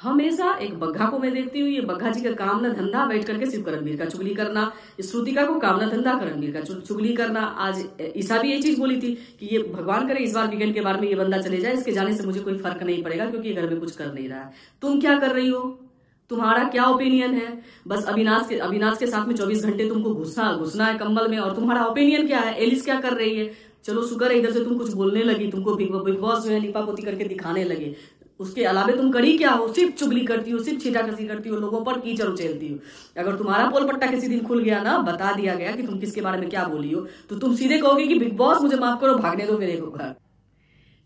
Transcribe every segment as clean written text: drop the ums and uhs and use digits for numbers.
हमेशा एक बग्घा को मैं देखती हूँ, ये बग्घा जी का काम ना धंधा बैठ करके सिर्फ करणवीर का चुगली करना, श्रुतिका को काम ना धंधा करणवीर का चुगली करना। आज ईसा भी यही चीज बोली थी कि ये भगवान करे इस बार वीकेंड के बारे में ये बंदा चले जाए, इसके जाने से मुझे कोई फर्क नहीं पड़ेगा क्योंकि ये घर में कुछ कर नहीं रहा है। तुम क्या कर रही हो, तुम्हारा क्या ओपिनियन है? बस अविनाश के साथ में 24 घंटे तुमको घुसना है कंबल में, और तुम्हारा ओपिनियन क्या है? एलिस क्या कर रही है? चलो शुक्र है इधर से तुम कुछ बोलने लगी, तुमको बिग बॉस जो है लिपा पोती करके दिखाने लगे। उसके अलावा तुम करी क्या हो? सिर्फ चुगली करती हो, सिर्फ छीटाकसी करती हो, लोगों पर कीचड़ उछेलती हो। अगर तुम्हारा पोल पट्टा किसी दिन खुल गया ना, बता दिया गया कि तुम किसके बारे में क्या बोली हो, तो तुम सीधे कहोगे कि बिग बॉस मुझे माफ करो, भागने दो मेरे घर।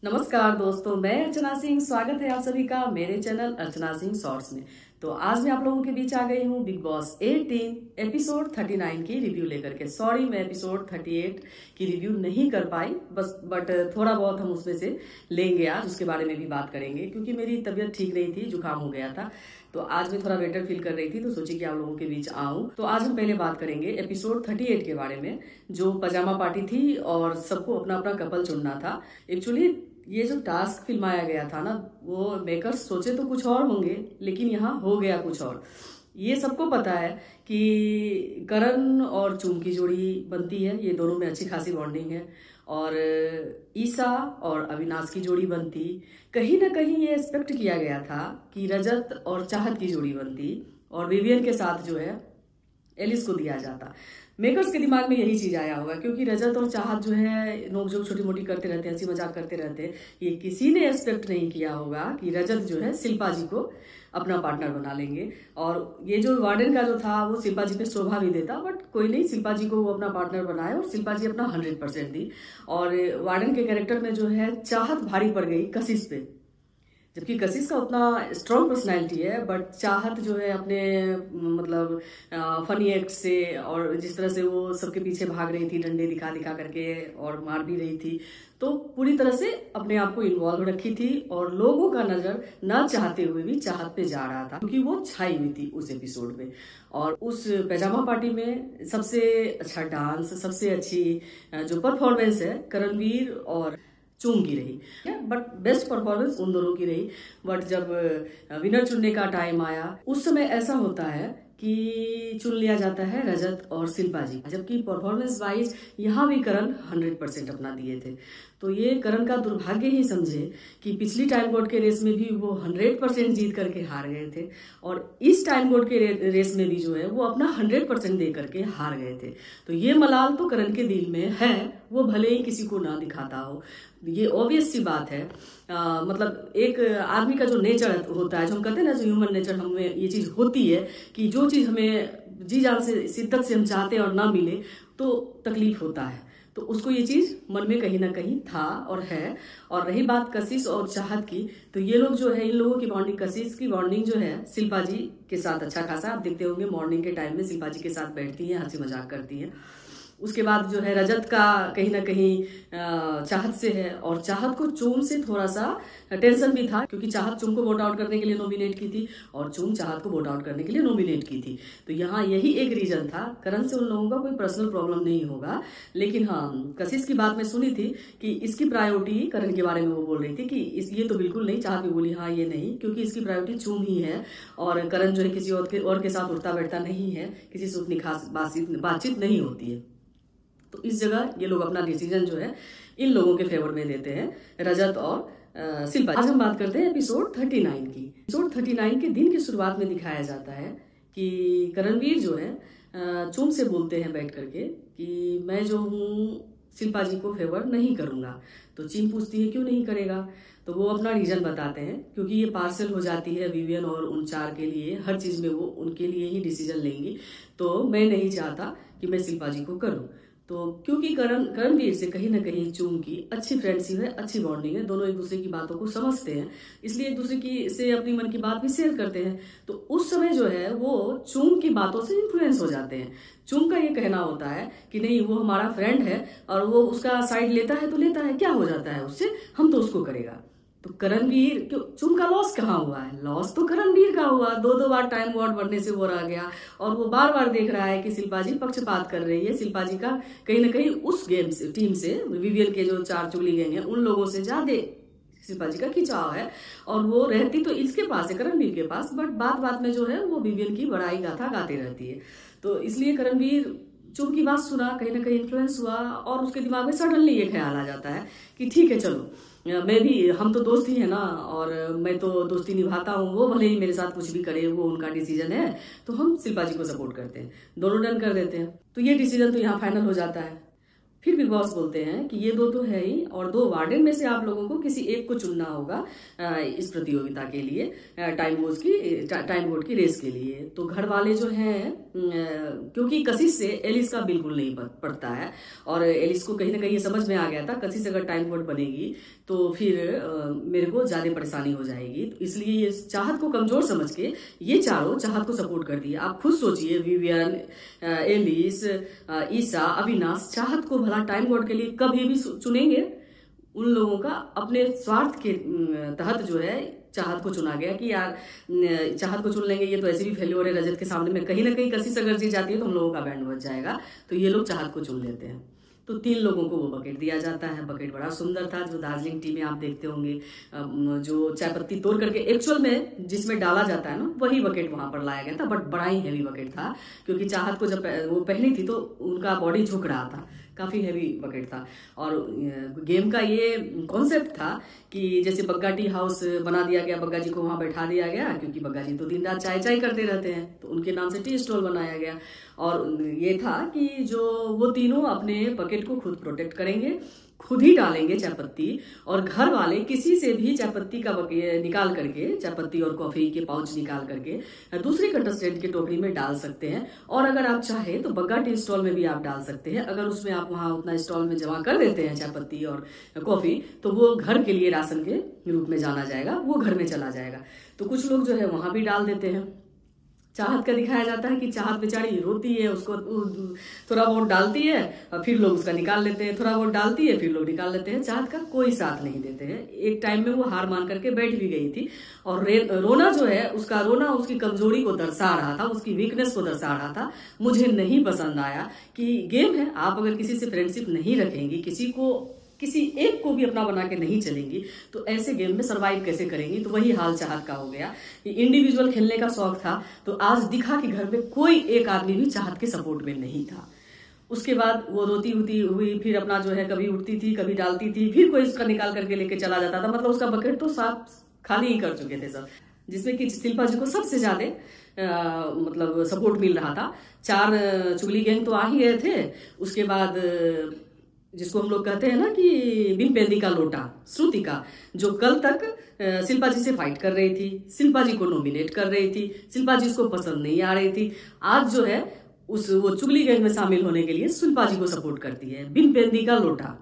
नमस्कार दोस्तों, मैं अर्चना सिंह, स्वागत है आप सभी का मेरे चैनल अर्चना सिंह शॉर्ट्स में। तो आज मैं आप लोगों के बीच आ गई हूँ बिग बॉस 18 एपिसोड 39 की रिव्यू लेकर के। सॉरी, मैं एपिसोड 38 की रिव्यू नहीं कर पाई, बट थोड़ा बहुत हम उसमें से लेंगे आज, उसके बारे में भी बात करेंगे क्योंकि मेरी तबीयत ठीक नहीं थी, जुकाम हो गया था। तो आज मैं थोड़ा बेटर फील कर रही थी, तो सोची कि आप लोगों के बीच आऊं। तो आज हम पहले बात करेंगे एपिसोड 38 के बारे में, जो पजामा पार्टी थी और सबको अपना अपना कपल चुनना था। एक्चुअली ये जो टास्क फिल्माया गया था ना, वो मेकर्स सोचे तो कुछ और होंगे, लेकिन यहाँ हो गया कुछ और। ये सबको पता है कि करण और चूम की जोड़ी बनती है, ये दोनों में अच्छी खासी बॉन्डिंग है, और ईसा और अविनाश की जोड़ी बनती। कहीं ना कहीं ये एक्सपेक्ट किया गया था कि रजत और चाहत की जोड़ी बनती, और विवियन के साथ जो है एलिस को दिया जाता। मेकर्स के दिमाग में यही चीज आया होगा क्योंकि रजत और चाहत जो है नोकझोंक छोटी मोटी करते रहते हैं, हंसी मजाक करते रहते हैं। ये किसी ने एक्सपेक्ट नहीं किया होगा कि रजत जो है शिल्पा जी को अपना पार्टनर बना लेंगे। और ये जो वार्डन का जो था वो शिल्पा जी पे शोभा भी देता, बट कोई नहीं, शिल्पा जी को वो अपना पार्टनर बनाए और शिल्पा जी अपना 100% दी। और वार्डन के कैरेक्टर में जो है चाहत भारी पड़ गई कशिश पे, जबकि कशिश का उतना स्ट्रॉन्ग पर्सनैलिटी है, बट चाहत जो है अपने मतलब फनी एक्ट से और जिस तरह से वो सबके पीछे भाग रही थी डंडे दिखा दिखा करके और मार भी रही थी, तो पूरी तरह से अपने आप को इन्वॉल्व रखी थी और लोगों का नजर न चाहते हुए भी चाहत पे जा रहा था क्योंकि वो छाई हुई थी उस एपिसोड में। और उस पैजामा पार्टी में सबसे अच्छा डांस, सबसे अच्छी जो परफॉर्मेंस है करणवीर और चूम की रही, बट बेस्ट परफॉर्मेंस उन दोनों की रही। बट जब विनर चुनने का टाइम आया, उस समय ऐसा होता है कि चुन लिया जाता है रजत और शिल्पा जी, जबकि परफॉर्मेंस वाइज यहाँ भी करण 100% अपना दिए थे। तो ये करण का दुर्भाग्य ही समझे कि पिछली टाइम बोर्ड के रेस में भी वो 100% जीत करके हार गए थे, और इस टाइम बोर्ड के रेस में भी जो है वो अपना 100% दे करके हार गए थे। तो ये मलाल तो करण के दिल में है, वो भले ही किसी को ना दिखाता हो। ये ऑब्वियस सी बात है। मतलब एक आदमी का जो नेचर होता है, जो हम कहते हैं ना, जो ह्यूमन नेचर, हमें ये चीज होती है कि जो चीज हमें जी जान से शिद्दत से हम चाहते हैं और ना मिले तो तकलीफ होता है। तो उसको ये चीज मन में कहीं ना कहीं था और है। और रही बात कशिश और चाहत की, तो ये लोग जो है, इन लोगों की बॉन्डिंग, कशिश की बॉन्डिंग जो है शिल्पा जी के साथ अच्छा खासा, आप देखते होंगे मॉर्निंग के टाइम में शिल्पा जी के साथ बैठती है, हंसी मजाक करती है। उसके बाद जो है रजत का कहीं ना कहीं चाहत से है, और चाहत को चूम से थोड़ा सा टेंशन भी था क्योंकि चाहत चूम को वोट आउट करने के लिए नॉमिनेट की थी और चूम चाहत को वोट आउट करने के लिए नॉमिनेट की थी। तो यहाँ यही एक रीजन था। करण से उन लोगों का कोई पर्सनल प्रॉब्लम नहीं होगा, लेकिन हाँ, कशिश की बात में सुनी थी कि इसकी प्रायोरिटी करण के बारे में वो बोल रही थी कि ये तो बिल्कुल नहीं। चाहत भी बोली हाँ ये नहीं, क्योंकि इसकी प्रायोरिटी चूम ही है और करण जो है किसी और के साथ उठता बैठता नहीं है, किसी से उतनी खास बातचीत नहीं होती है। तो इस जगह ये लोग अपना डिसीजन जो है इन लोगों के फेवर में देते हैं, रजत और शिल्पा। आज हम बात करते हैं एपिसोड 39 की। एपिसोड 39 के दिन की शुरुआत में दिखाया जाता है कि करणवीर जो है चूम से बोलते हैं बैठ करके कि मैं जो हूँ शिल्पा जी को फेवर नहीं करूंगा। तो चीम पूछती है क्यों नहीं करेगा, तो वो अपना रीजन बताते हैं क्योंकि ये पार्सल हो जाती है विवियन और उन चार के लिए, हर चीज में वो उनके लिए ही डिसीजन लेंगी। तो मैं नहीं चाहता कि मैं शिल्पा जी को करूं। तो क्योंकि करणवीर से कहीं ना कहीं चूम की अच्छी फ्रेंडशिप है, अच्छी बॉन्डिंग है, दोनों एक दूसरे की बातों को समझते हैं, इसलिए एक दूसरे की से अपनी मन की बात भी शेयर करते हैं। तो उस समय जो है वो चूम की बातों से इन्फ्लुएंस हो जाते हैं। चूम का ये कहना होता है कि नहीं, वो हमारा फ्रेंड है और वो उसका साइड लेता है तो लेता है, क्या हो जाता है उससे, हम तो उसको करेगा। तो करणवीर क्यों, चूम का लॉस कहाँ हुआ है? लॉस तो करणवीर का हुआ, दो बार टाइम वॉर्ड बढ़ने से वो रह गया, और वो बार बार देख रहा है कि शिल्पा जी पक्षपात कर रही है। शिल्पा जी का कहीं ना कहीं उस गेम से, टीम से, विवियन के जो चार चुगली गैंग है उन लोगों से ज्यादा शिल्पा जी का खिंचाव है, और वो रहती तो इसके पास है, करणवीर के पास, बट बात बात में जो है वो विवियन की बड़ाई गाथा गाती रहती है। तो इसलिए करणवीर चुप की बात सुना, कहीं ना कहीं इन्फ्लुएंस हुआ, और उसके दिमाग में सडनली ये ख्याल आ जाता है कि ठीक है चलो, मैं भी, हम तो दोस्त ही है ना, और मैं तो दोस्ती निभाता हूँ, वो भले ही मेरे साथ कुछ भी करे, वो उनका डिसीजन है, तो हम शिल्पा जी को सपोर्ट करते हैं, दोनों डन कर देते हैं। तो ये डिसीजन तो यहाँ फाइनल हो जाता है। फिर बिग बॉस बोलते हैं कि ये दो तो है ही, और 2 वार्डन में से आप लोगों को किसी एक को चुनना होगा इस प्रतियोगिता के लिए, टाइम वोट की रेस के लिए। तो घर वाले जो हैं, क्योंकि कशिश से एलिस का बिल्कुल नहीं पड़ता है, और एलिस को कहीं ना कहीं ये समझ में आ गया था कशिश अगर टाइम वोट बनेगी तो फिर मेरे को ज्यादा परेशानी हो जाएगी। तो इसलिए ये चाहत को कमजोर समझ के ये चारों चाहत को सपोर्ट कर दिया। आप खुद सोचिए, विवियन, एलिस, ईसा, अविनाश चाहत को भला टाइम वोट के लिए कभी भी चुनेंगे? उन लोगों का अपने स्वार्थ के तहत जो है चाहत को चुना गया कि यार चाहत को चुन लेंगे, ये तो ऐसे भी फेल्योर है रजत के सामने में, कहीं ना कहीं कशिश अगर जीत जाती है तो हम लोगों का बैंड बच जाएगा, तो ये लोग चाहत को चुन लेते हैं। तो 3 लोगों को वो बकेट दिया जाता है। बकेट बड़ा सुंदर था, जो दार्जिलिंग टी में आप देखते होंगे, जो चाय पत्ती तोड़ करके एक्चुअल में जिसमें डाला जाता है ना, वही बकेट वहां पर लाया गया था, बट बड़ा ही हैवी बकेट था, क्योंकि चाहत को जब वो पहनी थी तो उनका बॉडी झुक रहा था, काफी हैवी बकेट था। और गेम का ये कॉन्सेप्ट था कि जैसे बग्गा टी हाउस बना दिया गया, बग्गा जी को वहां बैठा दिया गया, क्योंकि बग्गा जी तो दिन रात चाय चाय करते रहते हैं, तो उनके नाम से टी स्टॉल बनाया गया। और ये था कि जो वो तीनों अपने बकेट को खुद प्रोटेक्ट करेंगे, खुद ही डालेंगे चाय पत्ती, और घर वाले किसी से भी चाय पत्ती का निकाल करके, चाय पत्ती और कॉफी के पाउच निकाल करके दूसरे कंटेस्टेंट की टोकरी में डाल सकते हैं। और अगर आप चाहे तो बग्गा टी स्टॉल में भी आप डाल सकते हैं। अगर उसमें आप वहां उतना स्टॉल में जमा कर देते हैं चाय पत्ती और कॉफी, तो वो घर के लिए राशन के रूप में जाना जाएगा, वो घर में चला जाएगा। तो कुछ लोग जो है वहां भी डाल देते हैं। चाहत का दिखाया जाता है कि चाहत बेचारी रोती है, उसको थोड़ा बहुत डालती है और फिर लोग उसका निकाल लेते हैं, थोड़ा बहुत डालती है फिर लोग निकाल लेते हैं। चाहत का कोई साथ नहीं देते हैं। एक टाइम में वो हार मान करके बैठ भी गई थी, और रोना जो है, उसका रोना उसकी कमजोरी को दर्शा रहा था, उसकी वीकनेस को दर्शा रहा था। मुझे नहीं पसंद आया कि गेम है, आप अगर किसी से फ्रेंडशिप नहीं रखेंगी, किसी एक को भी अपना बना के नहीं चलेंगी, तो ऐसे गेम में सरवाइव कैसे करेंगी? तो वही हाल चाहत का हो गया कि इंडिविजुअल खेलने का शौक था, तो आज दिखा कि घर में कोई एक आदमी भी चाहत के सपोर्ट में नहीं था। उसके बाद वो रोती हुई फिर अपना जो है कभी उठती थी, कभी डालती थी, फिर कोई उसका निकाल करके लेके चला जाता था। मतलब उसका बकेट तो साफ खाली ही कर चुके थे सब, जिसमें कि शिल्पा जी को सबसे ज्यादा मतलब सपोर्ट मिल रहा था। 4 चुगली गैंग तो आ ही गए थे। उसके बाद जिसको हम लोग कहते हैं ना कि बिन पेंदी का लोटा, श्रुतिका, जो कल तक शिल्पा जी से फाइट कर रही थी, शिल्पा जी को नॉमिनेट कर रही थी, शिल्पा जी उसको पसंद नहीं आ रही थी, आज जो है वो चुगली गैंग में शामिल होने के लिए शिल्पा जी को सपोर्ट करती है। बिन पेंदी का लोटा,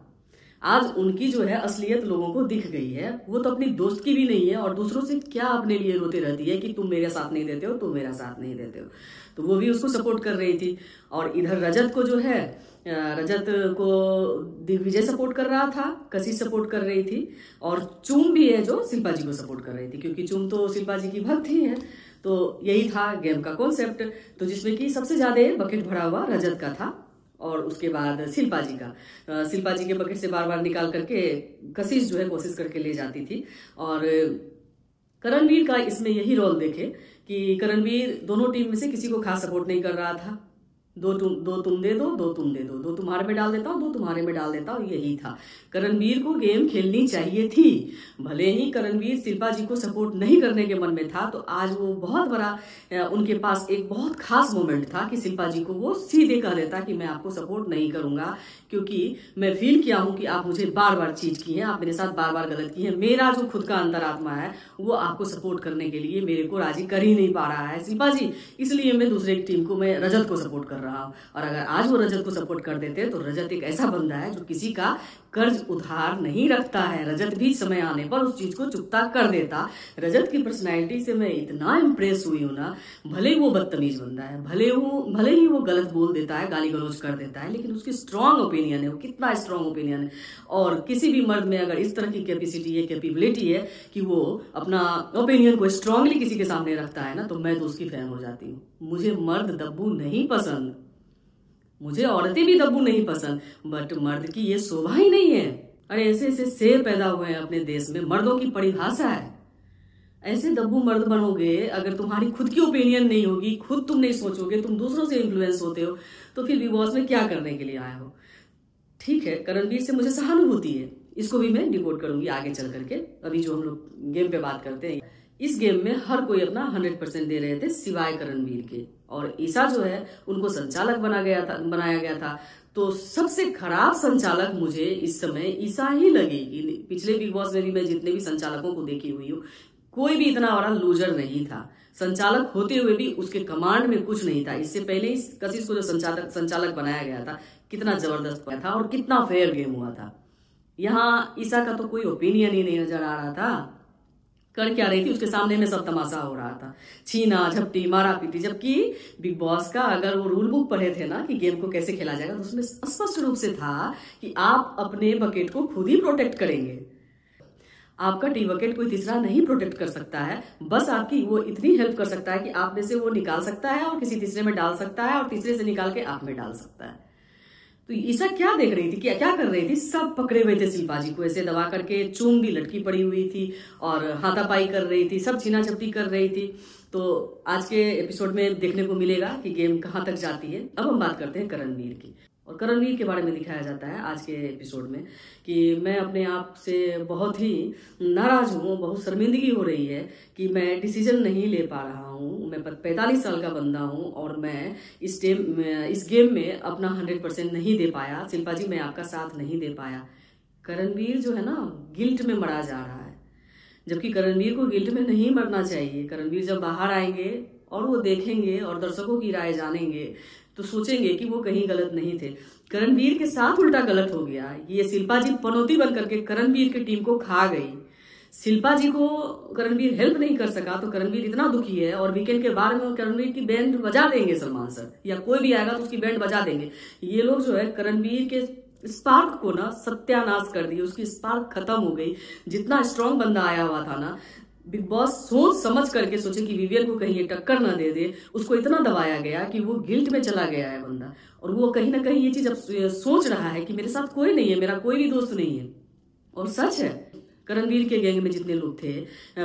आज उनकी जो है असलियत लोगों को दिख गई है। वो तो अपनी दोस्त की भी नहीं है, और दूसरों से क्या अपने लिए रोते रहती है कि तुम मेरा साथ नहीं देते हो, तुम मेरा साथ नहीं देते हो। तो वो भी उसको सपोर्ट कर रही थी। और इधर रजत को जो है, रजत को दिग्विजय सपोर्ट कर रहा था, कशिश सपोर्ट कर रही थी, और चूम भी है जो शिल्पा जी को सपोर्ट कर रही थी, क्योंकि चूम तो शिल्पा जी की भक्त ही है। तो यही था गेम का कॉन्सेप्ट। तो जिसमें कि सबसे ज्यादा बकेट भरा हुआ रजत का था, और उसके बाद शिल्पा जी का, शिल्पा जी के बकेट से बार बार निकाल करके कशिश जो है कोशिश करके ले जाती थी। और करणवीर का इसमें यही रोल देखे कि करणवीर दोनों टीम में से किसी को खास सपोर्ट नहीं कर रहा था। दो तुम दे दो, 2 तुम दे दो, 2 तुम्हारे में डाल देता हूँ, 2 तुम्हारे में डाल देता हूँ, यही था। करणवीर को गेम खेलनी चाहिए थी। भले ही करणवीर शिल्पा जी को सपोर्ट नहीं करने के मन में था, तो आज वो बहुत बड़ा उनके पास एक बहुत खास मोमेंट था कि शिल्पा जी को वो सीधे कह देता कि मैं आपको सपोर्ट नहीं करूंगा, क्योंकि मैं फील किया हूं कि आप मुझे बार बार चीट की हैं, आप मेरे साथ बार बार गलत की हैं। मेरा जो खुद का अंतरात्मा है वो आपको सपोर्ट करने के लिए मेरे को राजी कर ही नहीं पा रहा है शिल्पा जी, इसलिए मैं दूसरे टीम को, मैं रजत को सपोर्ट कर रहा हूं। और अगर आज वो रजत को सपोर्ट कर देते तो रजत एक ऐसा बंदा है जो किसी का कर्ज उधार नहीं रखता है। रजत भी समय आने पर उस चीज को चुकता कर देता। रजत की पर्सनैलिटी से मैं इतना इम्प्रेस हुई हूं ना, भले वो बदतमीज बंदा है, भले ही वो गलत बोल देता है, गाली गलौज कर देता है, लेकिन उसकी स्ट्रांग ओपिनियन है, वो कितना स्ट्रांग ओपिनियन है। और किसी भी मर्द में अगर इस तरह की कैपेसिटी है, कैपेबिलिटी है कि वो अपना ओपिनियन को स्ट्रांगली किसी के सामने रखता है ना, तो मैं तो उसकी फैन हो जाती हूँ। मुझे मर्द दब्बू नहीं पसंद, मुझे औरतें भी दब्बू नहीं पसंद, बट मर्द की ये शोभा ही नहीं है अरे ऐसे ऐसे शेर पैदा हुए हैं अपने देश में, मर्दों की परिभाषा है। ऐसे दब्बू मर्द बनोगे अगर तुम्हारी खुद की ओपिनियन नहीं होगी, खुद तुम नहीं सोचोगे, तुम दूसरों से इन्फ्लुएंस होते हो, तो फिर बिग बॉस में क्या करने के लिए आए हो। ठीक है, करणवीर से मुझे सहानुभूति है, इसको भी मैं डिकोड करूंगी आगे चल करके। अभी जो हम लोग गेम पे बात करते हैं, इस गेम में हर कोई अपना 100% दे रहे थे सिवाय करणवीर के, और ईसा जो है उनको संचालक बनाया गया था। तो सबसे खराब संचालक मुझे इस समय ईसा ही लगी। पिछले बिग बॉस में भी मैं जितने भी संचालकों को देखी हुई हूँ, कोई भी इतना बड़ा लूजर नहीं था। संचालक होते हुए भी उसके कमांड में कुछ नहीं था। इससे पहले इस कशिश को जो संचालक बनाया गया था, कितना जबरदस्त था और कितना फेयर गेम हुआ था। यहाँ ईसा का तो कोई ओपिनियन ही नहीं नजर आ रहा था। कर क्या रही थी, उसके सामने में सब तमाशा हो रहा था, छीना झपटी मारा पीटी। जबकि बिग बॉस का अगर वो रूल बुक पढ़े थे ना कि गेम को कैसे खेला जाएगा, तो उसमें स्पष्ट रूप से था कि आप अपने बकेट को खुद ही प्रोटेक्ट करेंगे। आपका टी बकेट कोई तीसरा नहीं प्रोटेक्ट कर सकता है, बस आपकी वो इतनी हेल्प कर सकता है कि आप में से वो निकाल सकता है और किसी तीसरे में डाल सकता है और तीसरे से निकाल के आप में डाल सकता है। तो ईसा क्या देख रही थी, क्या कर रही थी, सब पकड़े हुए थे शिल्पा जी को ऐसे दबा करके, चूम भी लटकी पड़ी हुई थी और हाथापाई कर रही थी, सब छीना झपटी कर रही थी। तो आज के एपिसोड में देखने को मिलेगा कि गेम कहाँ तक जाती है। अब हम बात करते हैं करणवीर की, और करणवीर के बारे में दिखाया जाता है आज के एपिसोड में कि मैं अपने आप से बहुत ही नाराज हूँ, बहुत शर्मिंदगी हो रही है कि मैं डिसीजन नहीं ले पा रहा हूँ। मैं 45 साल का बंदा हूँ और मैं इस गेम में अपना 100% नहीं दे पाया। शिल्पा जी, मैं आपका साथ नहीं दे पाया। करणवीर जो है ना, गिल्ट में मरा जा रहा है, जबकि करणवीर को गिल्ट में नहीं मरना चाहिए। करणवीर जब बाहर आएंगे और वो देखेंगे और दर्शकों की राय जानेंगे तो सोचेंगे कि वो कहीं गलत नहीं थे। करणवीर के साथ उल्टा गलत हो गया। ये शिल्पा जी पनौती बन करके करणवीर की टीम को खा गई। शिल्पा जी को करणवीर हेल्प नहीं कर सका तो करणवीर इतना दुखी है, और वीकेंड के बाद में करणवीर की बैंड बजा देंगे सलमान सर, या कोई भी आएगा तो उसकी बैंड बजा देंगे। ये लोग जो है करणवीर के स्पार्क को ना सत्यानाश कर दिए, उसकी स्पार्क खत्म हो गई। जितना स्ट्रांग बंदा आया हुआ था ना, बिग बॉस सोच समझ करके सोचे कि विवियन को कहीं ये टक्कर ना दे दे, उसको इतना दबाया गया कि वो गिल्ट में चला गया है बंदा। और वो कहीं ना कहीं ये चीज अब सोच रहा है कि मेरे साथ कोई नहीं है, मेरा कोई भी दोस्त नहीं है। और सच है, करणवीर के गैंग में जितने लोग थे,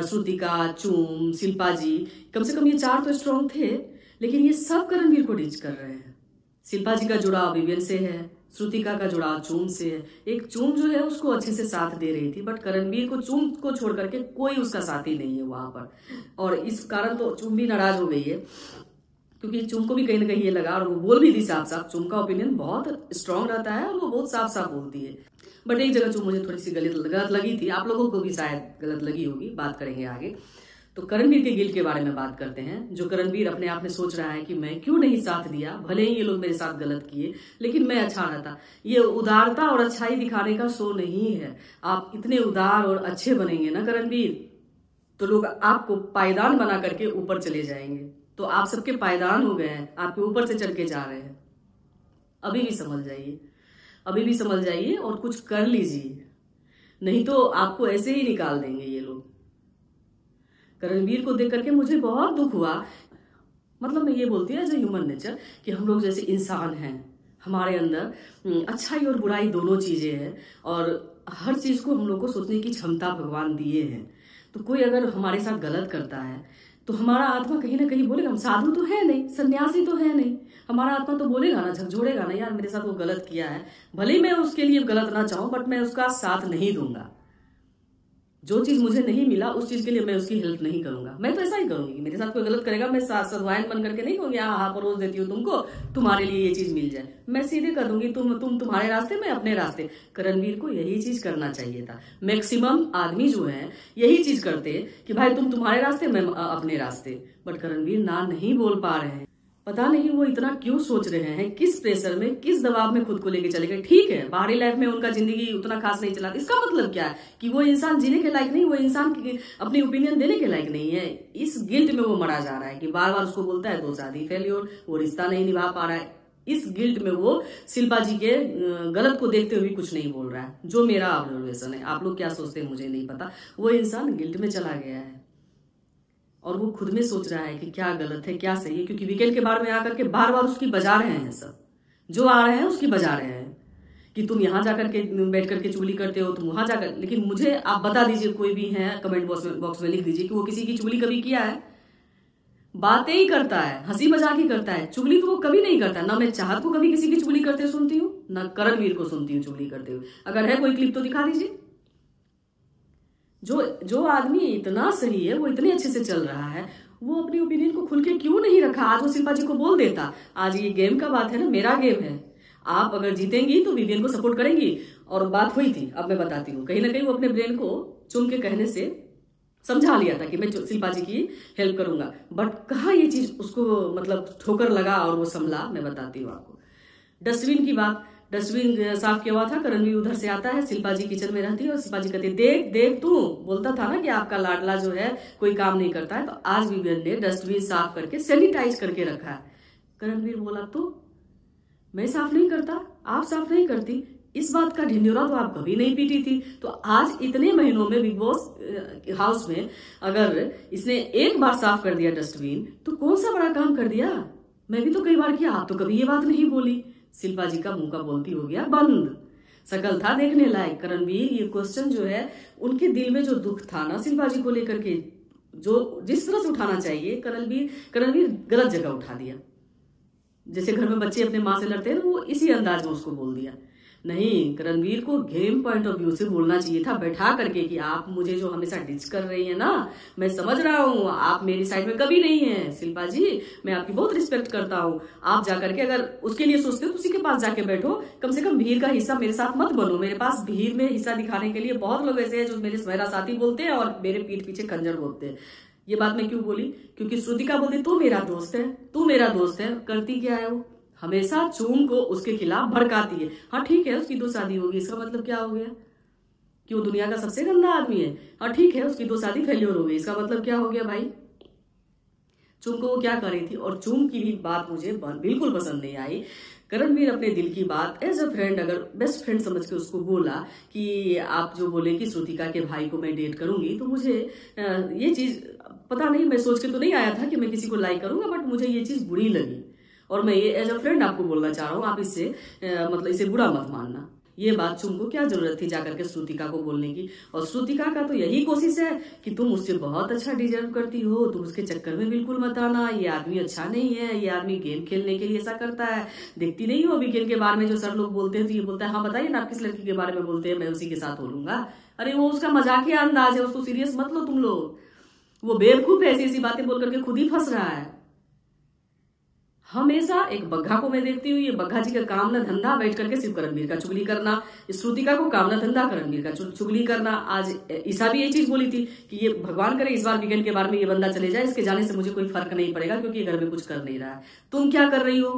श्रुतिका, चूम, शिल्पा जी, कम से कम ये 4 तो स्ट्रांग थे, लेकिन ये सब करणवीर को डिच कर रहे हैं। शिल्पा जी का जुड़ाव विवियन से है, श्रुतिका का जुड़ाव चूम से है। एक चूम जो है उसको अच्छे से साथ दे रही थी, बट करणवीर को चूम को छोड़ करके कोई उसका साथी नहीं है वहां पर, और इस कारण तो चूम भी नाराज हो गई है, क्योंकि चूम को भी कहीं ना कहीं ये लगा, और वो बोल भी दी साफ साफ। चूम का ओपिनियन बहुत स्ट्रांग रहता है और वो बहुत साफ साफ बोलती है। बट एक जगह चूम मुझे थोड़ी सी गलत लगी थी, आप लोगों को भी शायद गलत लगी होगी, बात करेंगे आगे। तो करणवीर के गिल्ट के बारे में बात करते हैं। जो करणवीर अपने आप में सोच रहा है कि मैं क्यों नहीं साथ दिया, भले ही ये लोग मेरे साथ गलत किए लेकिन मैं अच्छा रहता। ये उदारता और अच्छाई दिखाने का शो नहीं है। आप इतने उदार और अच्छे बनेंगे ना करणवीर, तो लोग आपको पायदान बना करके ऊपर चले जाएंगे। तो आप सबके पायदान हो गए हैं, आपके ऊपर से चढ़ के जा रहे हैं। अभी भी समझ जाइए, अभी भी समझ जाइए और कुछ कर लीजिए, नहीं तो आपको ऐसे ही निकाल देंगे ये लोग। करणवीर को देख करके मुझे बहुत दुख हुआ। मतलब मैं ये बोलती है एज ए ह्यूमन नेचर कि हम लोग जैसे इंसान हैं, हमारे अंदर अच्छाई और बुराई दोनों चीजें हैं, और हर चीज को हम लोग को सोचने की क्षमता भगवान दिए हैं। तो कोई अगर हमारे साथ गलत करता है तो हमारा आत्मा कहीं ना कहीं बोलेगा, हम साधु तो है नहीं, सन्यासी तो है नहीं, हमारा आत्मा तो बोलेगा ना, झकझोड़ेगा ना, यार मेरे साथ वो गलत किया है, भले ही मैं उसके लिए गलत ना चाहूं बट मैं उसका साथ नहीं दूंगा। जो चीज मुझे नहीं मिला उस चीज के लिए मैं उसकी हेल्प नहीं करूंगा। मैं तो ऐसा ही करूंगी, मेरे साथ कोई गलत करेगा मैं साधुवान बन करके नहीं कहूंगी हाँ परोस देती हूँ तुमको, तुम्हारे लिए ये चीज मिल जाए। मैं सीधे कर दूंगी, तुम तुम्हारे रास्ते, मैं अपने रास्ते। करणवीर को यही चीज करना चाहिए था। मैक्सिमम आदमी जो है यही चीज करते कि भाई तुम तुम्हारे रास्ते, मैं अपने रास्ते। बट करणवीर ना नहीं बोल पा रहे हैं, पता नहीं वो इतना क्यों सोच रहे हैं, किस प्रेशर में, किस दबाव में खुद को लेके चले गए। ठीक है, बाहरी लाइफ में उनका जिंदगी उतना खास नहीं चला, इसका मतलब क्या है कि वो इंसान जीने के लायक नहीं, वो इंसान अपनी ओपिनियन देने के लायक नहीं है। इस गिल्ट में वो मरा जा रहा है कि बार बार उसको बोलता है तो शादी फेल्योर, वो रिश्ता नहीं निभा पा रहा है। इस गिल्ट में वो शिल्पा जी के गलत को देखते हुए कुछ नहीं बोल रहा है, जो मेरा ऑब्जर्वेशन है। आप लोग क्या सोचते हैं मुझे नहीं पता। वो इंसान गिल्ट में चला गया है और वो खुद में सोच रहा है कि क्या गलत है क्या सही है, क्योंकि वीकेंड के बारे में आकर के बार बार उसकी बजा रहे हैं, सब जो आ रहे हैं उसकी बजा रहे हैं कि तुम यहाँ जाकर के बैठ करके चुगली करते हो, तुम वहां जाकर, लेकिन मुझे आप बता दीजिए, कोई भी है कमेंट बॉक्स में लिख दीजिए कि वो किसी की चुगली कभी किया है। बातें ही करता है, हंसी मजाक ही करता है, चुगली तो वो कभी नहीं करता। ना मैं चाहत को कभी किसी की चुगली करते सुनती हूँ, ना करणवीर को सुनती हूँ चुगली करते हुए। अगर है कोई क्लिप तो दिखा दीजिए। जो आदमी इतना सही है, वो इतने अच्छे से चल रहा है, वो अपनी ओपिनियन को खुल के क्यों नहीं रखा? आज वो शिल्पा जी को बोल देता। आज ये गेम का बात है ना, मेरा गेम है। आप अगर जीतेंगी तो विवियन को सपोर्ट करेंगी। और बात हुई थी, अब मैं बताती हूँ, कहीं ना कहीं वो अपने ब्रेन को चुन के कहने से समझा लिया था कि मैं शिल्पा जी की हेल्प करूंगा, बट कहा ये चीज उसको मतलब ठोकर लगा और वो संभला। मैं बताती हूँ आपको। डस्टबिन की बात, डस्टबिन साफ किया हुआ था, करणवीर उधर से आता है, शिल्पा जी किचन में रहती है और शिल्पा जी कहती है, देख देख तू बोलता था ना कि आपका लाडला जो है कोई काम नहीं करता है। तो आज विवियन ने डस्टबिन साफ करके सैनिटाइज करके रखा है। करणवीर बोला, तो मैं साफ नहीं करता, आप साफ नहीं करती, इस बात का ढिंढोरा तो आप कभी नहीं पीटी थी। तो आज इतने महीनों में बिग बॉस हाउस में अगर इसने एक बार साफ कर दिया डस्टबिन, तो कौन सा बड़ा काम कर दिया? मैं भी तो कई बार किया, आप तो कभी ये बात नहीं बोली। शिल्पा जी का मुंह का बोलती हो गया बंद। शकल था देखने लायक। करणवीर, ये क्वेश्चन जो है, उनके दिल में जो दुख था ना शिल्पा जी को लेकर के, जो जिस तरह से उठाना चाहिए, करणवीर गलत जगह उठा दिया। जैसे घर में बच्चे अपने माँ से लड़ते हैं, वो इसी अंदाज में उसको बोल दिया। नहीं, करणवीर को गेम पॉइंट ऑफ व्यू से बोलना चाहिए था, बैठा करके कि आप मुझे जो हमेशा डिच कर रही है ना, मैं समझ रहा हूँ, आप मेरी साइड में कभी नहीं है शिल्पा जी, मैं आपकी बहुत रिस्पेक्ट करता हूँ। आप जाकर के अगर उसके लिए सोचते हो तो उसी के पास जाके बैठो, कम से कम भीड़ का हिस्सा मेरे साथ मत बनो। मेरे पास भीड़ में हिस्सा दिखाने के लिए बहुत लोग ऐसे हैं जो मेरा साथी बोलते हैं और मेरे पीठ पीछे खंजर बोलते हैं। ये बात मैं क्यों बोली? क्योंकि श्रुतिका बोलती तू मेरा दोस्त है, तू मेरा दोस्त है, करती क्या है वो? हमेशा चूम को उसके खिलाफ भड़काती है। हाँ ठीक है, उसकी 2 शादी होगी, इसका मतलब क्या हो गया? कि वो दुनिया का सबसे गंदा आदमी है। हाँ ठीक है, उसकी 2 शादी फेल्योर हो गई, इसका मतलब क्या हो गया भाई? चूम को वो क्या कर रही थी? और चूम की भी बात मुझे बिल्कुल पसंद नहीं आई। करणवीर अपने दिल की बात एज अ फ्रेंड, अगर बेस्ट फ्रेंड समझ के उसको बोला कि आप जो बोले कि श्रुतिका के भाई को मैं डेट करूंगी, तो मुझे ये चीज पता नहीं, मैं सोच के तो नहीं आया था कि मैं किसी को लाइक करूंगा, बट मुझे ये चीज बुरी लगी। और मैं ये एज अ फ्रेंड आपको बोलना चाह रहा हूँ, आप इससे मतलब इसे बुरा मत मानना। ये बात चुम को क्या जरूरत थी जाकर के श्रुतिका को बोलने की? और श्रुतिका का तो यही कोशिश है कि तुम उससे बहुत अच्छा डिजर्व करती हो, तुम उसके चक्कर में बिल्कुल मत आना, ये आदमी अच्छा नहीं है, ये आदमी गेम खेलने के लिए ऐसा करता है। देखती नहीं हो वीकेंड के बारे में जो सर लोग बोलते हैं, तो ये बोलता है हाँ बताइए ना आप किस लड़की के बारे में बोलते हैं, मैं उसी के साथ बोलूंगा। अरे वो उसका मजाकिया अंदाज है, उसको सीरियस मत लो तुम लोग। वो बेवकूफ है, ऐसी ऐसी बातें बोल करके खुद ही फंस रहा है। हमेशा एक बग्घा को मैं देखती हूँ, ये बग्घा जी का काम ना धंधा बैठ करके सिर्फ करणवीर का चुगली करना, श्रुतिका को काम ना धंधा करणवीर का चुगली करना। आज ईसा भी ये चीज बोली थी कि ये भगवान करे इस बार वीकेंड के बारे में ये बंदा चले जाए, इसके जाने से मुझे कोई फर्क नहीं पड़ेगा क्योंकि घर में कुछ कर नहीं रहा है। तुम क्या कर रही हो?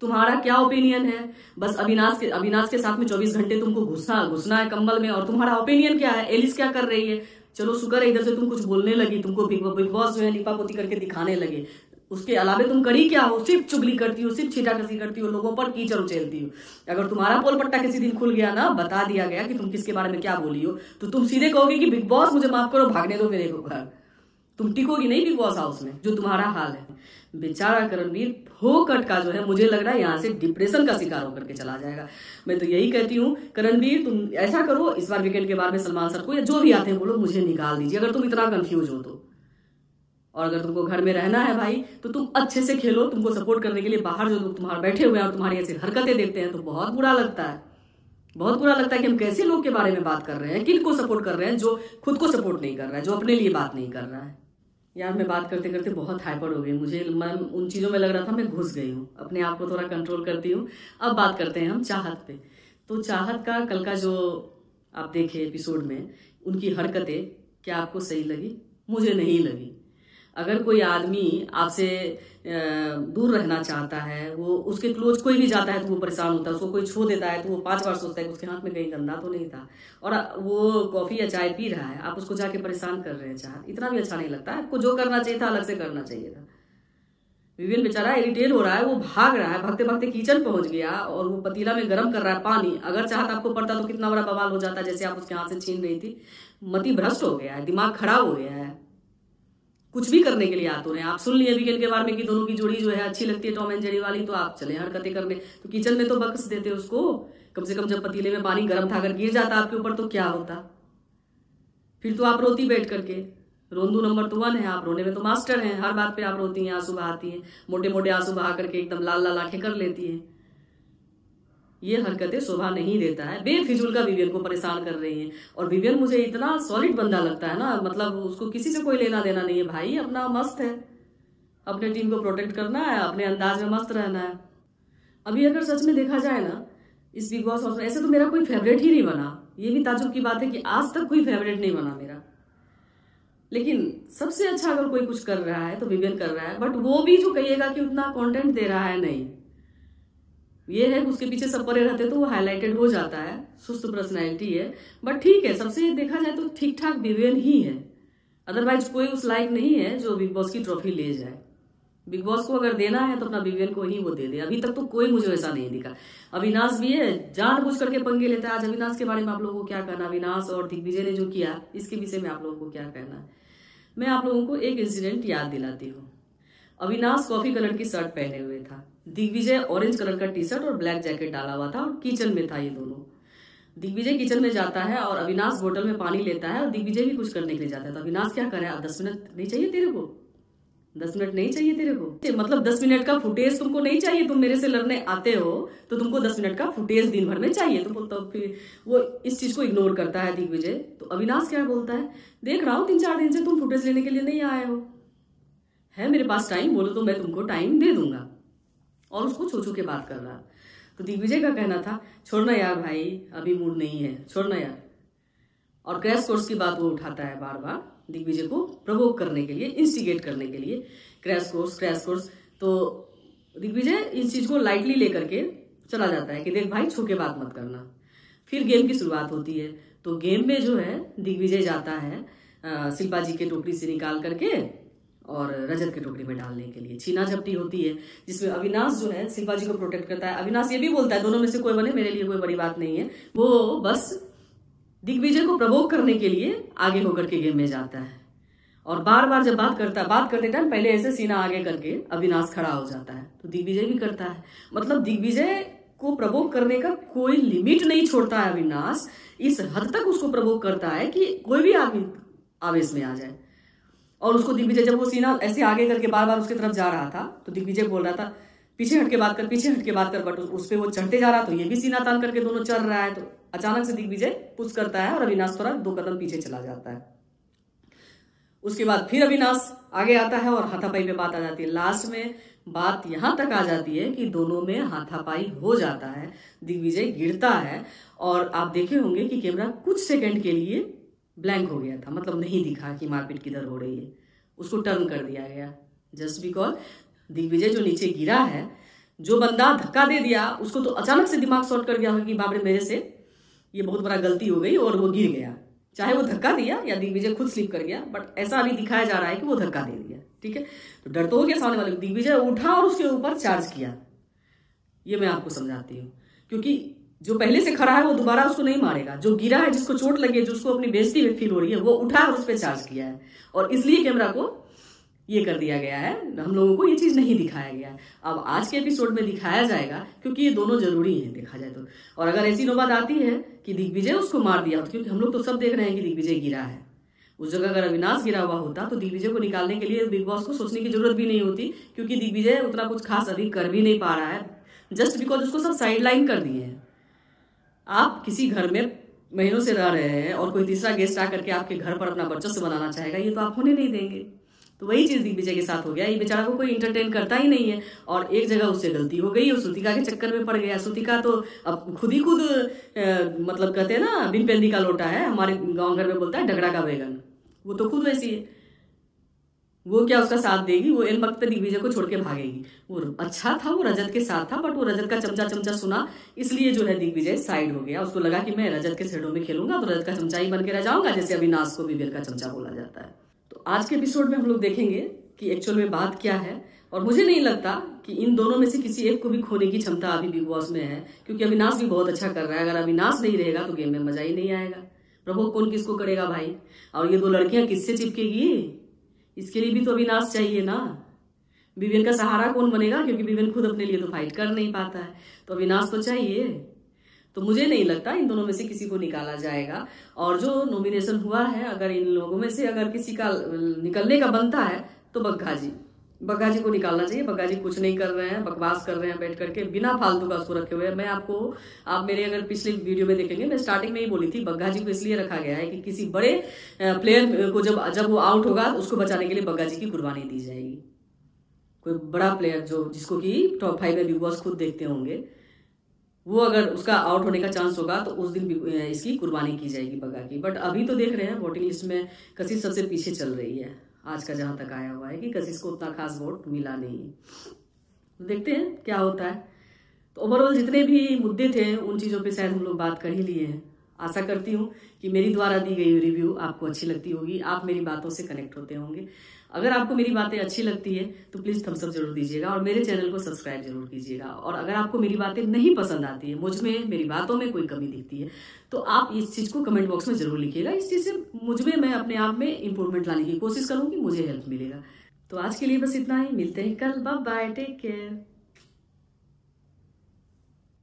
तुम्हारा क्या ओपिनियन है? बस अविनाश के साथ में 24 घंटे तुमको घुसना है कंबल में, और तुम्हारा ओपिनियन क्या है? एलिस क्या कर रही है? चलो शुक्र है इधर से तुम कुछ बोलने लगी, तुमको बिग बॉस जो है लिपा पोती करके दिखाने लगे। उसके अलावा तुम करी क्या हो? सिर्फ चुगली करती हो, सिर्फ छीटाकसी करती हो, लोगों पर कीचड़ उछेलती हो। अगर तुम्हारा पोल पट्टा किसी दिन खुल गया ना, बता दिया गया कि तुम किसके बारे में क्या बोली हो, तो तुम सीधे कहोगे कि बिग बॉस मुझे माफ करो, भागने दो मेरे को घर। तुम टिकोगी नहीं बिग बॉस हाउस में, जो तुम्हारा हाल है। बेचारा करणवीर फोकट का जो है, मुझे लग रहा है यहाँ से डिप्रेशन का शिकार होकर के चला जाएगा। मैं तो यही कहती हूँ करणवीर, तुम ऐसा करो, इस बार वीकेंड के बारे में सलमान सर को या जो भी आते हैं वो लोग मुझे निकाल दीजिए, अगर तुम इतना कंफ्यूज हो तो। और अगर तुमको घर में रहना है भाई, तो तुम अच्छे से खेलो। तुमको सपोर्ट करने के लिए बाहर जो लोग तुम्हारे बैठे हुए हैं और तुम्हारी ऐसी हरकतें देखते हैं तो बहुत बुरा लगता है। बहुत बुरा लगता है कि हम कैसे लोग के बारे में बात कर रहे हैं, किन को सपोर्ट कर रहे हैं, जो खुद को सपोर्ट नहीं कर रहा है, जो अपने लिए बात नहीं कर रहा है। यार मैं बात करते करते बहुत हाइपर हो गई, मुझे उन चीजों में लग रहा था मैं घुस गई हूँ। अपने आप को थोड़ा कंट्रोल करती हूँ। अब बात करते हैं हम चाहत पे। तो चाहत का कल का जो आप देखे एपिसोड में, उनकी हरकतें क्या आपको सही लगी? मुझे नहीं लगी। अगर कोई आदमी आपसे दूर रहना चाहता है, वो उसके क्लोज कोई भी जाता है तो वो परेशान होता है, उसको कोई छू देता है तो वो 5 बार सोचता है कि उसके हाथ में कहीं गंदा तो नहीं था, और वो कॉफी या चाय पी रहा है, आप उसको जाके परेशान कर रहे हैं। चाहत इतना भी अच्छा नहीं लगता है। आपको जो करना चाहिए था अलग से करना चाहिए था। विवियन बेचारा इरिटेट हो रहा है, वो भाग रहा है, भागते भागते किचन पहुंच गया और वो पतीला में गर्म कर रहा है पानी। अगर चाहत आपको पड़ता तो कितना बड़ा बवाल हो जाता, जैसे आप उसके हाथ से छीन रही थी। मति भ्रष्ट हो गया है, दिमाग खराब हो गया है, कुछ भी करने के लिए आते हैं। आप सुन लिए वीकेंड के बारे में कि दोनों की जोड़ी जो है अच्छी लगती है, टॉम एंड जेरी वाली, तो आप चले हरकतें करने, तो किचन में तो बख्श देते उसको। कम से कम जब पतीले में पानी गर्म था अगर गिर जाता आपके ऊपर तो क्या होता? फिर तो आप रोती बैठ करके। रोंदू नंबर तो 1 है, आप रोने में तो मास्टर हैं, हर बात पे आप रोती हैं, आंसू बहाती हैं, मोटे मोटे आंसू बहा करके एकदम लाल लाल आंखें कर लेती हैं। ये हरकतें शोभा नहीं देता है। बेफिजूल का विवियन को परेशान कर रही हैं। और विवियन मुझे इतना सॉलिड बंदा लगता है ना, मतलब उसको किसी से कोई लेना देना नहीं है भाई, अपना मस्त है, अपने टीम को प्रोटेक्ट करना है, अपने अंदाज में मस्त रहना है। अभी अगर सच में देखा जाए ना इस बिग बॉस हाउस में, ऐसे तो मेरा कोई फेवरेट ही नहीं बना। ये भी ताज्जुब की बात है कि आज तक कोई फेवरेट नहीं बना मेरा। लेकिन सबसे अच्छा अगर कोई कुछ कर रहा है तो विवियन कर रहा है, बट वो भी जो कहिएगा कि उतना कंटेंट दे रहा है, नहीं। ये है कि उसके पीछे सब पड़े रहते तो वो हाईलाइटेड हो जाता है, सुस्त पर्सनैलिटी है, बट ठीक है, सबसे देखा जाए तो ठीक ठाक विवियन ही है। अदरवाइज कोई उस लायक नहीं है जो बिग बॉस की ट्रॉफी ले जाए। बिग बॉस को अगर देना है तो अपना विवियन को ही वो दे दे। अभी तक तो कोई मुझे वैसा नहीं दिखा। अविनाश भी है, जानबूझ करके पंगे लेता है। आज अविनाश के बारे में आप लोगों को क्या कहना, अविनाश और दिग्विजय ने जो किया इसके विषय में आप लोगों को क्या कहना है? मैं आप लोगों को एक इंसिडेंट याद दिलाती हूँ। अविनाश कॉफी कलर की शर्ट पहने हुए था, दिग्विजय ऑरेंज कलर का टी शर्ट और ब्लैक जैकेट डाला हुआ था और किचन में था ये दोनों। दिग्विजय किचन में जाता है और अविनाश बोतल में पानी लेता है और दिग्विजय भी कुछ करने के लिए जाता है। तो अविनाश क्या करे, 10 मिनट नहीं चाहिए तेरे को? 10 मिनट नहीं चाहिए तेरे को? मतलब 10 मिनट का फुटेज तुमको नहीं चाहिए? तुम मेरे से लड़ने आते हो तो तुमको 10 मिनट का फुटेज दिन भर में चाहिए तुमको। तो फिर वो इस चीज को इग्नोर करता है दिग्विजय। तो अविनाश क्या बोलता है, देख रहा हूँ 3-4 दिन से तुम फुटेज लेने के लिए नहीं आए हो, है मेरे पास टाइम, बोलो तो मैं तुमको टाइम दे दूंगा। और उसको छू छू के बात कर रहा। तो दिग्विजय का कहना था, छोड़ना यार भाई, अभी मूड नहीं है, छोड़ना यार। और क्रैश कोर्स की बात वो उठाता है बार बार दिग्विजय को प्रोवोक करने के लिए, इंस्टिगेट करने के लिए। Crash course. तो दिग्विजय इस चीज को लाइटली लेकर के चला जाता है कि देख भाई, छू के बात मत करना। फिर गेम की शुरुआत होती है। तो गेम में जो है दिग्विजय जाता है शिल्पा जी के टोकरी से निकाल करके और रजत के टोकरी में डालने के लिए। छीना झपटी होती है जिसमें अविनाश जो है शिल्पा जी को प्रोटेक्ट करता है। अविनाश ये भी बोलता है दोनों में से कोई बने, मेरे लिए कोई बड़ी बात नहीं है। वो बस दिग्विजय को प्रवोक करने के लिए आगे होकर के गेम में जाता है। और बार बार जब बात करते टाइम पहले ऐसे सीना आगे करके अविनाश खड़ा हो जाता है। तो दिग्विजय भी करता है। मतलब दिग्विजय को प्रवोक करने का कोई लिमिट नहीं छोड़ता है अविनाश। इस हद तक उसको प्रवोक करता है कि कोई भी आदमी आवेश में आ जाए। और उसको दिग्विजय जब वो सीना ऐसे आगे करके बार बार उसकी तरफ जा रहा था तो दिग्विजय बोल रहा था पीछे हट के बात कर, बट उस पर वो चढ़ते जा रहा, तो ये भी सीना तान करके दोनों चल रहा है। तो अचानक से दिग्विजय पुश करता है और अविनाश थोड़ा 2 कदम पीछे चला जाता है। उसके बाद फिर अविनाश आगे आता है और हाथापाई पे बात आ जाती है। लास्ट में बात यहां तक आ जाती है कि दोनों में हाथापाई हो जाता है, दिग्विजय गिरता है। और आप देखे होंगे कि कैमरा कुछ सेकंड के लिए ब्लैंक हो गया था, मतलब नहीं दिखा कि मारपीट किधर हो रही है, उसको टर्न कर दिया गया जस्ट बिकॉज दिग्विजय जो नीचे गिरा है, जो बंदा धक्का दे दिया उसको तो अचानक से दिमाग शॉर्ट कर गया कि बाप रे, मेरे से ये बहुत बड़ा गलती हो गई और वो गिर गया। चाहे वो धक्का दिया या दिग्विजय खुद स्लिप कर गया, बट ऐसा अभी दिखाया जा रहा है कि वो धक्का दे दिया। ठीक है, तो डर तो हो गया सामने वाले। दिग्विजय उठा और उसके ऊपर चार्ज किया। ये मैं आपको समझाती हूँ, क्योंकि जो पहले से खड़ा है वो दोबारा उसको नहीं मारेगा। जो गिरा है, जिसको चोट लगी है, जिसको अपनी बेइज्जती फील हो रही है, वो उठा और उस पर चार्ज किया है। और इसलिए कैमरा को ये कर दिया गया है, हम लोगों को ये चीज नहीं दिखाया गया। अब आज के एपिसोड में दिखाया जाएगा क्योंकि ये दोनों जरूरी है देखा जाए तो। और अगर ऐसी नौबत आती है कि दिग्विजय उसको मार दिया, क्योंकि हम लोग तो सब देख रहे हैं कि दिग्विजय गिरा है, उस जगह अगर अविनाश गिरा हुआ होता तो दिग्विजय को निकालने के लिए बिग बॉस को सोचने की जरूरत भी नहीं होती, क्योंकि दिग्विजय उतना कुछ खास अभी कर भी नहीं पा रहा है, जस्ट बिकॉज उसको सब साइडलाइन कर दिए हैं। आप किसी घर में महीनों से रह रहे हैं और कोई तीसरा गेस्ट आकर के आपके घर पर अपना वर्चस्व बनाना चाहेगा, ये तो आप होने नहीं देंगे। तो वही चीज दिग्विजय के साथ हो गया। ये बेचारा को कोई इंटरटेन करता ही नहीं है और एक जगह उससे गलती हो गई और श्रुतिका के चक्कर में पड़ गया। श्रुतिका तो अब खुद ही खुद मतलब कहते हैं ना, बिन पेंदी का लोटा है, हमारे गांव घर में बोलता है डगड़ा का बैगन। वो तो खुद वैसी है, वो क्या उसका साथ देगी? वो इन वक्त पे दिग्विजय को छोड़ के भागेगी। वो अच्छा था, वो रजत के साथ था, बट वो रजत का चमचा सुना, इसलिए जो है दिग्विजय साइड हो गया। उसको लगा कि मैं रजत के शेडो में खेलूंगा तो रजत का चमचा ही बन के रह जाऊंगा, जैसे अविनाश को विवेक का चमचा बोला जाता है। तो आज के एपिसोड में हम लोग देखेंगे कि एक्चुअल में बात क्या है। और मुझे नहीं लगता कि इन दोनों में से किसी एक को भी खोने की क्षमता अभी बिग बॉस में है, क्योंकि अविनाश भी बहुत अच्छा कर रहा है। अगर अविनाश नहीं रहेगा तो गेम में मजा ही नहीं आएगा। प्रभु कौन किसको करेगा भाई? और ये 2 लड़कियां किससे चिपकेगी? इसके लिए भी तो अविनाश चाहिए ना। विवेन का सहारा कौन बनेगा? क्योंकि विवेन खुद अपने लिए तो फाइट कर नहीं पाता है, तो अविनाश तो चाहिए। तो मुझे नहीं लगता इन दोनों में से किसी को निकाला जाएगा। और जो नॉमिनेशन हुआ है, अगर इन लोगों में से अगर किसी का निकलने का बनता है तो बग्गा जी को निकालना चाहिए। बग्गा जी कुछ नहीं कर रहे हैं, बकवास कर रहे हैं बैठ करके, बिना फालतू का उसको रखे हुए हैं। आप मेरे अगर पिछले वीडियो में देखेंगे, मैं स्टार्टिंग में ही बोली थी बग्गा जी को इसलिए रखा गया है कि किसी बड़े प्लेयर को जब वो आउट होगा उसको बचाने के लिए बग्गा जी की कुर्बानी दी जाएगी। कोई बड़ा प्लेयर जिसको कि टॉप 5 में बिग बॉस खुद देखते होंगे, वो अगर उसका आउट होने का चांस होगा तो उस दिन इसकी कुर्बानी की जाएगी बग्गा की। बट अभी तो देख रहे हैं वोटिंग लिस्ट में कशिश सबसे पीछे चल रही है। आज का जहां तक आया हुआ है कि कशिश को उतना खास वोट मिला नहीं। तो देखते हैं क्या होता है। तो ओवरऑल जितने भी मुद्दे थे उन चीजों पे शायद हम लोग बात कर ही लिए हैं। आशा करती हूँ कि मेरी द्वारा दी गई रिव्यू आपको अच्छी लगती होगी, आप मेरी बातों से कनेक्ट होते होंगे। अगर आपको मेरी बातें अच्छी लगती है तो प्लीज थम्स अप जरूर दीजिएगा और मेरे चैनल को सब्सक्राइब जरूर कीजिएगा। और अगर आपको मेरी बातें नहीं पसंद आती है, मुझ में मेरी बातों में कोई कमी दिखती है, तो आप इस चीज को कमेंट बॉक्स में जरूर लिखिएगा। इस चीज से मुझ में मैं अपने आप में इंप्रूवमेंट लाने की कोशिश करूंगी, मुझे हेल्प मिलेगा। तो आज के लिए बस इतना ही, मिलते हैं कल। Bye bye, take care.